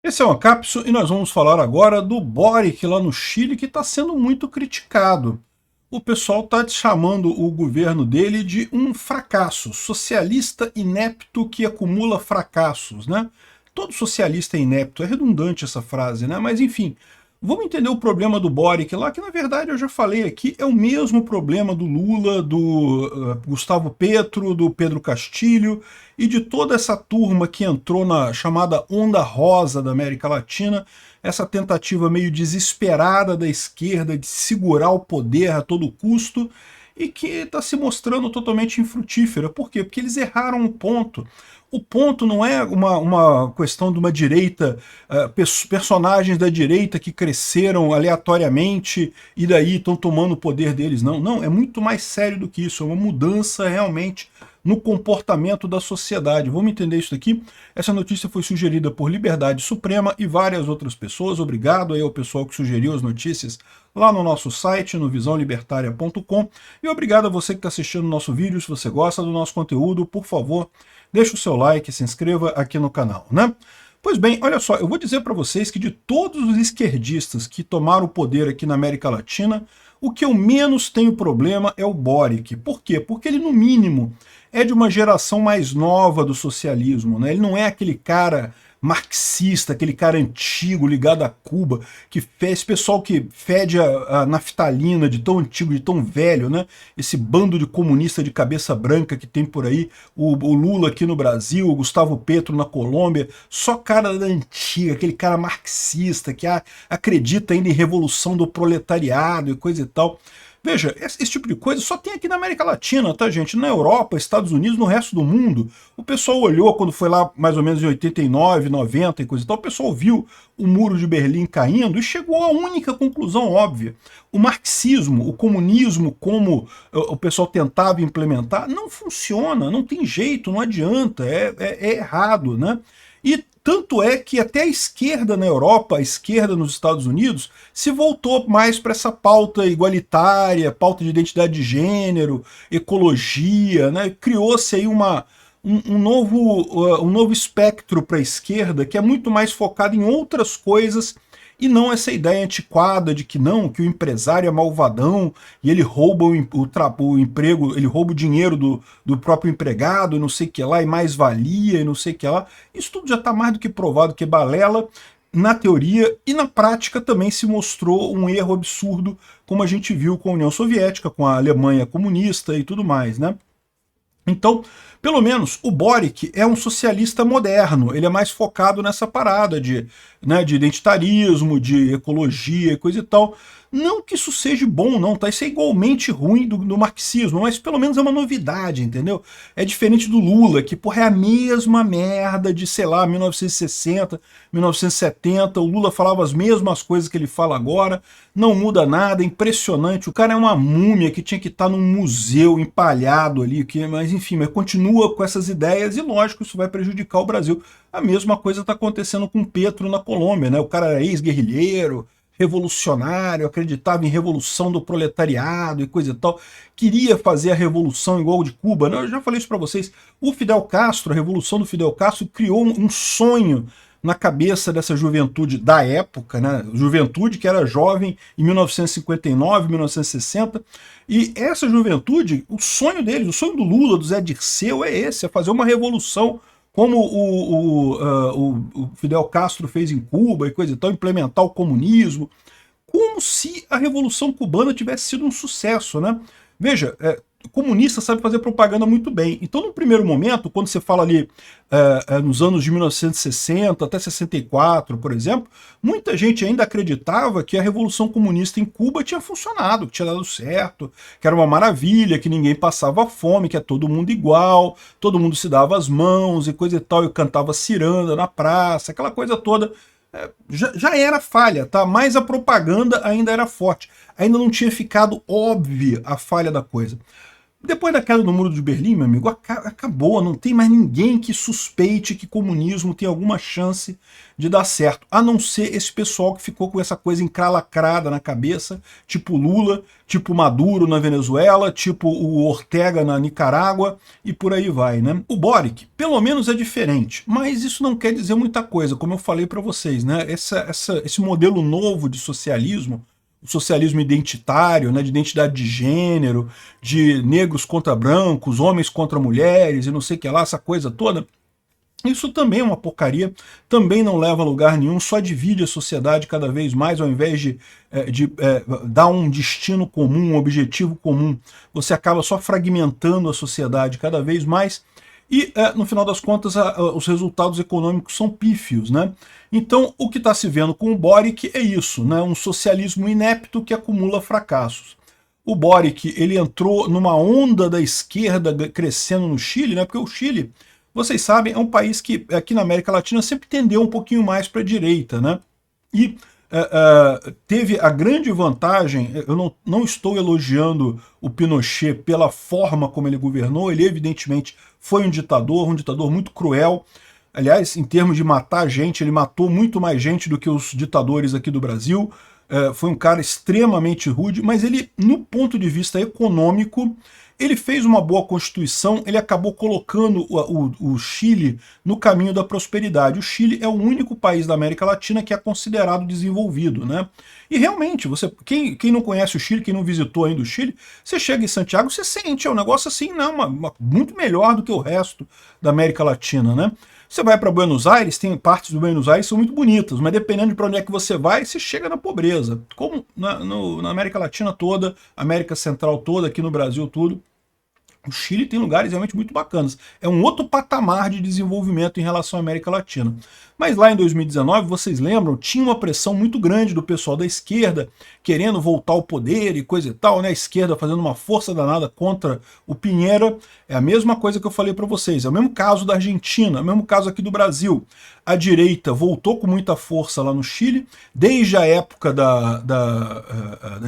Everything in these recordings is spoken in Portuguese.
Esse é o Ancapso e nós vamos falar agora do Boric lá no Chile, que está sendo muito criticado. O pessoal está chamando o governo dele de um fracasso, socialista inepto que acumula fracassos, né? Todo socialista é inepto, é redundante essa frase, né? Mas enfim, vamos entender o problema do Boric lá, que na verdade eu já falei aqui, é o mesmo problema do Lula, do Gustavo Petro, do Pedro Castilho e de toda essa turma que entrou na chamada Onda Rosa da América Latina, essa tentativa meio desesperada da esquerda de segurar o poder a todo custo e que está se mostrando totalmente infrutífera. Por quê? Porque eles erraram um ponto. O ponto não é uma questão de uma direita, personagens da direita que cresceram aleatoriamente e daí estão tomando o poder deles. Não, não, é muito mais sério do que isso, é uma mudança realmente no comportamento da sociedade. Vamos entender isso aqui? Essa notícia foi sugerida por Liberdade Suprema e várias outras pessoas. Obrigado aí ao pessoal que sugeriu as notícias lá no nosso site, no visãolibertaria.com. E obrigado a você que está assistindo o nosso vídeo. Se você gosta do nosso conteúdo, por favor, deixa o seu like, se inscreva aqui no canal, né? Pois bem, olha só, eu vou dizer para vocês que de todos os esquerdistas que tomaram o poder aqui na América Latina, o que eu menos tenho problema é o Boric. Por quê? Porque ele, no mínimo, é de uma geração mais nova do socialismo, né? Ele não é aquele cara marxista, aquele cara antigo ligado a Cuba, que fez pessoal que fede a naftalina de tão antigo, de tão velho, né? Esse bando de comunista de cabeça branca que tem por aí, o Lula aqui no Brasil, o Gustavo Petro na Colômbia, só cara da antiga, aquele cara marxista que acredita ainda em revolução do proletariado e coisa e tal. Veja, esse tipo de coisa só tem aqui na América Latina, tá, gente? Na Europa, Estados Unidos, no resto do mundo. O pessoal olhou quando foi lá mais ou menos em 89, 90 e coisa e tal, o pessoal viu o muro de Berlim caindo e chegou à única conclusão óbvia. O marxismo, o comunismo, como o pessoal tentava implementar, não funciona, não tem jeito, não adianta, é errado, né? E tanto é que até a esquerda na Europa, a esquerda nos Estados Unidos, se voltou mais para essa pauta igualitária, pauta de identidade de gênero, ecologia, né? Criou-se aí um novo espectro para a esquerda que é muito mais focado em outras coisas e não essa ideia antiquada de que não, que o empresário é malvadão e ele rouba o emprego, ele rouba o dinheiro do próprio empregado e não sei o que lá, e mais valia e não sei o que lá. Isso tudo já está mais do que provado que é balela na teoria e na prática também se mostrou um erro absurdo, como a gente viu com a União Soviética, com a Alemanha comunista e tudo mais, né? Então, pelo menos, o Boric é um socialista moderno, ele é mais focado nessa parada de identitarismo, de ecologia e coisa e tal. Não que isso seja bom, não, tá? Isso é igualmente ruim do marxismo, mas pelo menos é uma novidade, entendeu? É diferente do Lula, que, porra, é a mesma merda de, sei lá, 1960, 1970, o Lula falava as mesmas coisas que ele fala agora, não muda nada, é impressionante, o cara é uma múmia que tinha que estar num museu empalhado ali, mas enfim, mas continua com essas ideias e lógico, isso vai prejudicar o Brasil. A mesma coisa está acontecendo com Petro na Colômbia, né? O cara era ex-guerrilheiro, revolucionário, acreditava em revolução do proletariado e coisa e tal, queria fazer a revolução igual de Cuba, né? Eu já falei isso para vocês, o Fidel Castro, a revolução do Fidel Castro criou um sonho na cabeça dessa juventude da época, né? Juventude que era jovem em 1959, 1960, e essa juventude, o sonho deles, o sonho do Lula, do Zé Dirceu é esse, é fazer uma revolução como o Fidel Castro fez em Cuba e coisa e tal, implementar o comunismo, como se a Revolução Cubana tivesse sido um sucesso, né? Veja, comunista sabe fazer propaganda muito bem. Então, no primeiro momento, quando você fala ali nos anos de 1960 até 64, por exemplo, muita gente ainda acreditava que a Revolução Comunista em Cuba tinha funcionado, que tinha dado certo, que era uma maravilha, que ninguém passava fome, que é todo mundo igual, todo mundo se dava as mãos e coisa e tal, e cantava ciranda na praça, aquela coisa toda. Já era falha, tá? Mas a propaganda ainda era forte. Ainda não tinha ficado óbvia a falha da coisa. Depois da queda do Muro de Berlim, meu amigo, acabou, não tem mais ninguém que suspeite que comunismo tem alguma chance de dar certo, a não ser esse pessoal que ficou com essa coisa encralacrada na cabeça, tipo Lula, tipo Maduro na Venezuela, tipo o Ortega na Nicarágua e por aí vai, né? O Boric, pelo menos é diferente, mas isso não quer dizer muita coisa, como eu falei para vocês, né? Esse modelo novo de socialismo, o socialismo identitário, né, de identidade de gênero, de negros contra brancos, homens contra mulheres e não sei o que lá, essa coisa toda, isso também é uma porcaria, também não leva a lugar nenhum, só divide a sociedade cada vez mais, ao invés de dar um destino comum, um objetivo comum, você acaba só fragmentando a sociedade cada vez mais, e no final das contas os resultados econômicos são pífios, né? Então o que está se vendo com o Boric é isso, né? Um socialismo inepto que acumula fracassos. O Boric, ele entrou numa onda da esquerda crescendo no Chile, né? Porque o Chile, vocês sabem, é um país que aqui na América Latina sempre tendeu um pouquinho mais para a direita, né? E teve a grande vantagem, eu não estou elogiando o Pinochet pela forma como ele governou, ele evidentemente foi um ditador muito cruel. Aliás, em termos de matar gente, ele matou muito mais gente do que os ditadores aqui do Brasil. Foi um cara extremamente rude, mas ele, no ponto de vista econômico, ele fez uma boa constituição, ele acabou colocando o Chile no caminho da prosperidade. O Chile é o único país da América Latina que é considerado desenvolvido, né? E realmente, quem não conhece o Chile, quem não visitou ainda o Chile, você chega em Santiago, você sente, é um negócio assim, né, muito melhor do que o resto da América Latina, né? Você vai para Buenos Aires, tem partes do Buenos Aires que são muito bonitas, mas dependendo de para onde é que você vai, você chega na pobreza. Como na América Latina toda, América Central toda, aqui no Brasil tudo. O Chile tem lugares realmente muito bacanas. É um outro patamar de desenvolvimento em relação à América Latina. Mas lá em 2019, vocês lembram, tinha uma pressão muito grande do pessoal da esquerda querendo voltar ao poder e coisa e tal, né? A esquerda fazendo uma força danada contra o Piñera. É a mesma coisa que eu falei para vocês. É o mesmo caso da Argentina, é o mesmo caso aqui do Brasil. A direita voltou com muita força lá no Chile, desde a época da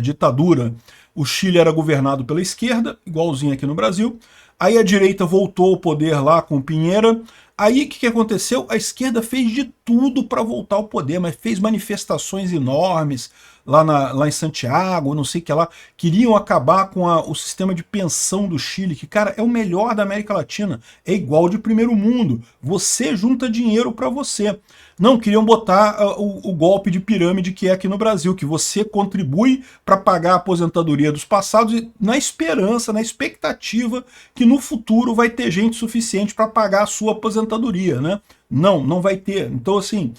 ditadura. O Chile era governado pela esquerda, igualzinho aqui no Brasil. Aí a direita voltou ao poder lá com o Piñera. Aí o que aconteceu? A esquerda fez de tudo para voltar ao poder, mas fez manifestações enormes lá em Santiago, não sei o que lá. Queriam acabar com o sistema de pensão do Chile, que, cara, é o melhor da América Latina. É igual de primeiro mundo. Você junta dinheiro para você. Não, queriam botar o golpe de pirâmide que é aqui no Brasil, que você contribui para pagar a aposentadoria dos passados na esperança, na expectativa que no futuro vai ter gente suficiente para pagar a sua aposentadoria, né? Não, não vai ter. Então, assim,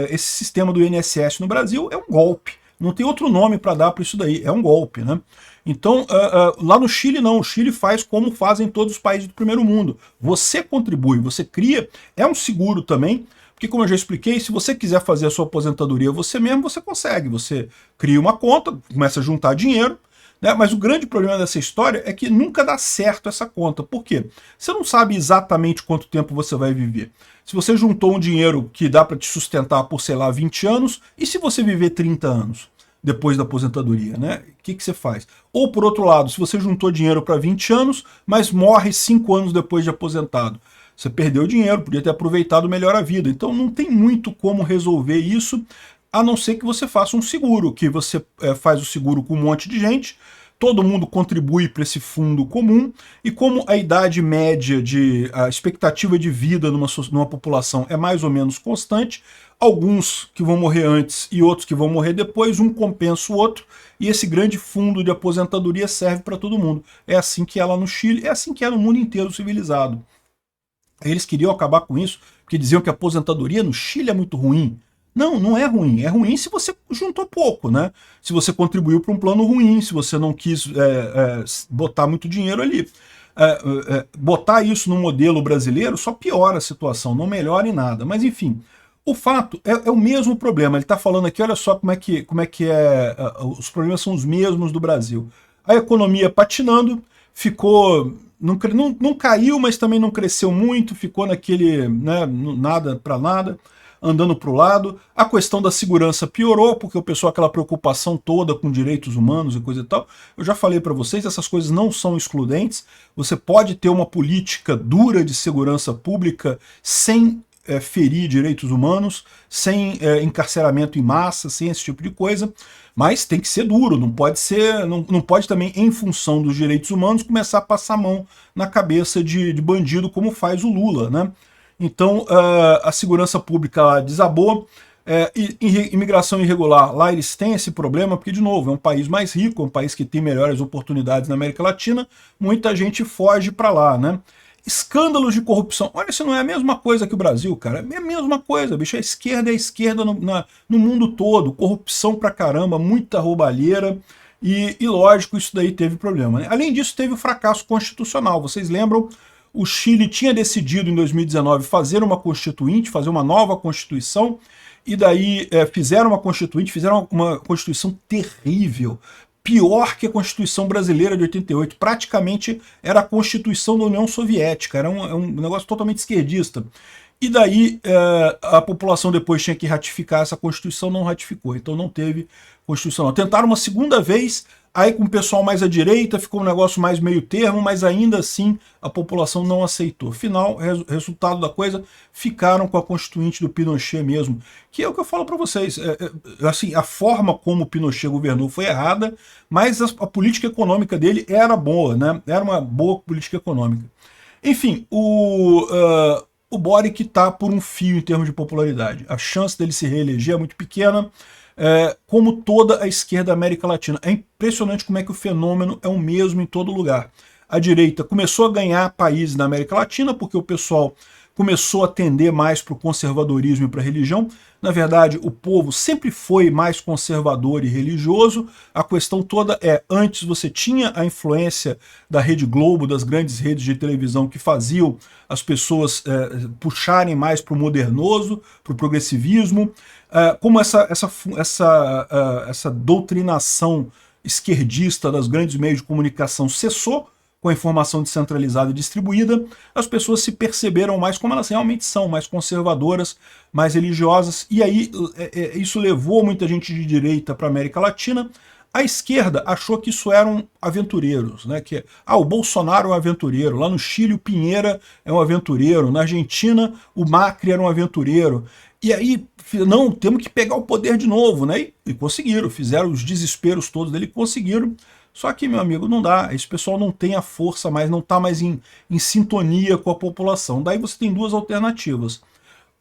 esse sistema do INSS no Brasil é um golpe. Não tem outro nome para dar para isso daí, é um golpe, né? Então, lá no Chile não, o Chile faz como fazem todos os países do primeiro mundo. Você contribui, você cria, é um seguro também, porque como eu já expliquei, se você quiser fazer a sua aposentadoria você mesmo, você consegue. Você cria uma conta, começa a juntar dinheiro, né? Mas o grande problema dessa história é que nunca dá certo essa conta. Por quê? Você não sabe exatamente quanto tempo você vai viver. Se você juntou um dinheiro que dá para te sustentar por, sei lá, 20 anos, e se você viver 30 anos? Depois da aposentadoria, né? O que você faz? Ou, por outro lado, se você juntou dinheiro para 20 anos, mas morre 5 anos depois de aposentado. Você perdeu dinheiro, podia ter aproveitado melhor a vida. Então não tem muito como resolver isso, a não ser que você faça um seguro, que você faz o seguro com um monte de gente, todo mundo contribui para esse fundo comum, e como a idade média, a expectativa de vida numa população é mais ou menos constante, alguns que vão morrer antes e outros que vão morrer depois, um compensa o outro, e esse grande fundo de aposentadoria serve para todo mundo. É assim que é lá no Chile, é assim que é no mundo inteiro civilizado. Eles queriam acabar com isso, porque diziam que a aposentadoria no Chile é muito ruim. Não, não é ruim. É ruim se você juntou pouco, né? Se você contribuiu para um plano ruim, se você não quis botar muito dinheiro ali. Botar isso no modelo brasileiro só piora a situação, não melhora em nada. Mas enfim, o fato é o mesmo problema. Ele está falando aqui, olha só como é que os problemas são os mesmos do Brasil. A economia patinando, ficou... Não caiu, mas também não cresceu muito, ficou naquele, né, nada para nada. andando para o lado. A questão da segurança piorou, porque o pessoal, aquela preocupação toda com direitos humanos e coisa e tal. Eu já falei para vocês, essas coisas não são excludentes. Você pode ter uma política dura de segurança pública sem ferir direitos humanos, sem encarceramento em massa, sem esse tipo de coisa, mas tem que ser duro, não pode ser, não pode também, em função dos direitos humanos, começar a passar a mão na cabeça de bandido, como faz o Lula, né? Então, a segurança pública lá desabou. Imigração irregular, lá eles têm esse problema, porque, de novo, é um país mais rico, é um país que tem melhores oportunidades na América Latina, muita gente foge para lá, né? Escândalos de corrupção. Olha, isso não é a mesma coisa que o Brasil, cara. É a mesma coisa, bicho. A esquerda é a esquerda no mundo todo. Corrupção pra caramba, muita roubalheira. E lógico, isso daí teve problema, né? Além disso, teve o fracasso constitucional. Vocês lembram? O Chile tinha decidido em 2019 fazer uma constituinte, fazer uma nova constituição. E daí fizeram uma constituinte, fizeram uma constituição terrível. Pior que a Constituição Brasileira de 88, praticamente era a Constituição da União Soviética, era um negócio totalmente esquerdista. E daí a população depois tinha que ratificar essa Constituição, não ratificou, então não teve Constituição. Tentaram uma segunda vez, aí com o pessoal mais à direita, ficou um negócio mais meio termo, mas ainda assim a população não aceitou. Final, resultado da coisa, ficaram com a Constituinte do Pinochet mesmo, que é o que eu falo para vocês, assim, a forma como o Pinochet governou foi errada, mas a política econômica dele era boa, né? Era uma boa política econômica. Enfim, o Boric está por um fio em termos de popularidade. A chance dele se reeleger é muito pequena, como toda a esquerda da América Latina. É impressionante como é que o fenômeno é o mesmo em todo lugar. A direita começou a ganhar países na América Latina porque o pessoal começou a tender mais para o conservadorismo e para a religião. Na verdade, o povo sempre foi mais conservador e religioso. A questão toda antes você tinha a influência da Rede Globo, das grandes redes de televisão que faziam as pessoas puxarem mais para o modernoso, para o progressivismo. Como essa doutrinação esquerdista das grandes meios de comunicação cessou, com a informação descentralizada e distribuída, as pessoas se perceberam mais como elas realmente são, mais conservadoras, mais religiosas, e aí isso levou muita gente de direita para a América Latina. A esquerda achou que isso eram aventureiros, né? Que o Bolsonaro é um aventureiro, lá no Chile o Piñera é um aventureiro, na Argentina o Macri era um aventureiro, e aí, não, temos que pegar o poder de novo, né? E conseguiram, fizeram os desesperos todos dele, conseguiram. Só que, meu amigo, não dá. Esse pessoal não tem a força mais, não está mais em sintonia com a população. Daí você tem duas alternativas.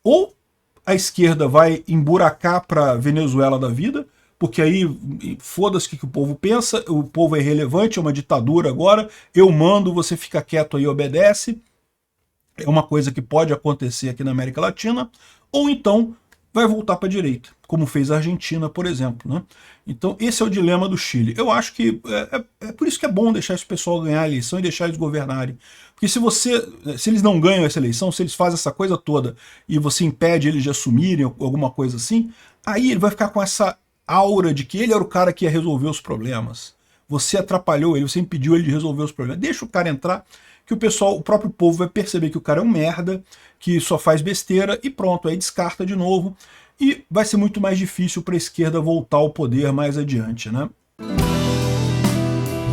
Ou a esquerda vai emburacar para Venezuela da vida, porque aí foda-se o que o povo pensa, o povo é irrelevante, é uma ditadura agora, eu mando, você fica quieto aí e obedece. É uma coisa que pode acontecer aqui na América Latina. Ou então vai voltar para a direita, como fez a Argentina, por exemplo, né? Então esse é o dilema do Chile. Eu acho que é por isso que é bom deixar esse pessoal ganhar a eleição e deixar eles governarem. Porque se eles não ganham essa eleição, se eles fazem essa coisa toda e você impede eles de assumirem alguma coisa assim, aí ele vai ficar com essa aura de que ele era o cara que ia resolver os problemas. Você atrapalhou ele, você impediu ele de resolver os problemas. Deixa o cara entrar, que o próprio povo vai perceber que o cara é um merda, que só faz besteira e pronto, aí descarta de novo e vai ser muito mais difícil para a esquerda voltar ao poder mais adiante, né?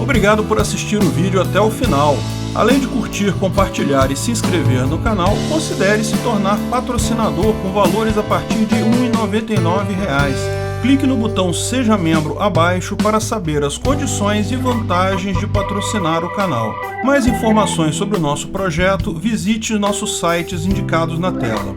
Obrigado por assistir o vídeo até o final. Além de curtir, compartilhar e se inscrever no canal, considere se tornar patrocinador com valores a partir de R$ 1,99. Clique no botão Seja Membro abaixo para saber as condições e vantagens de patrocinar o canal. Mais informações sobre o nosso projeto, visite nossos sites indicados na tela.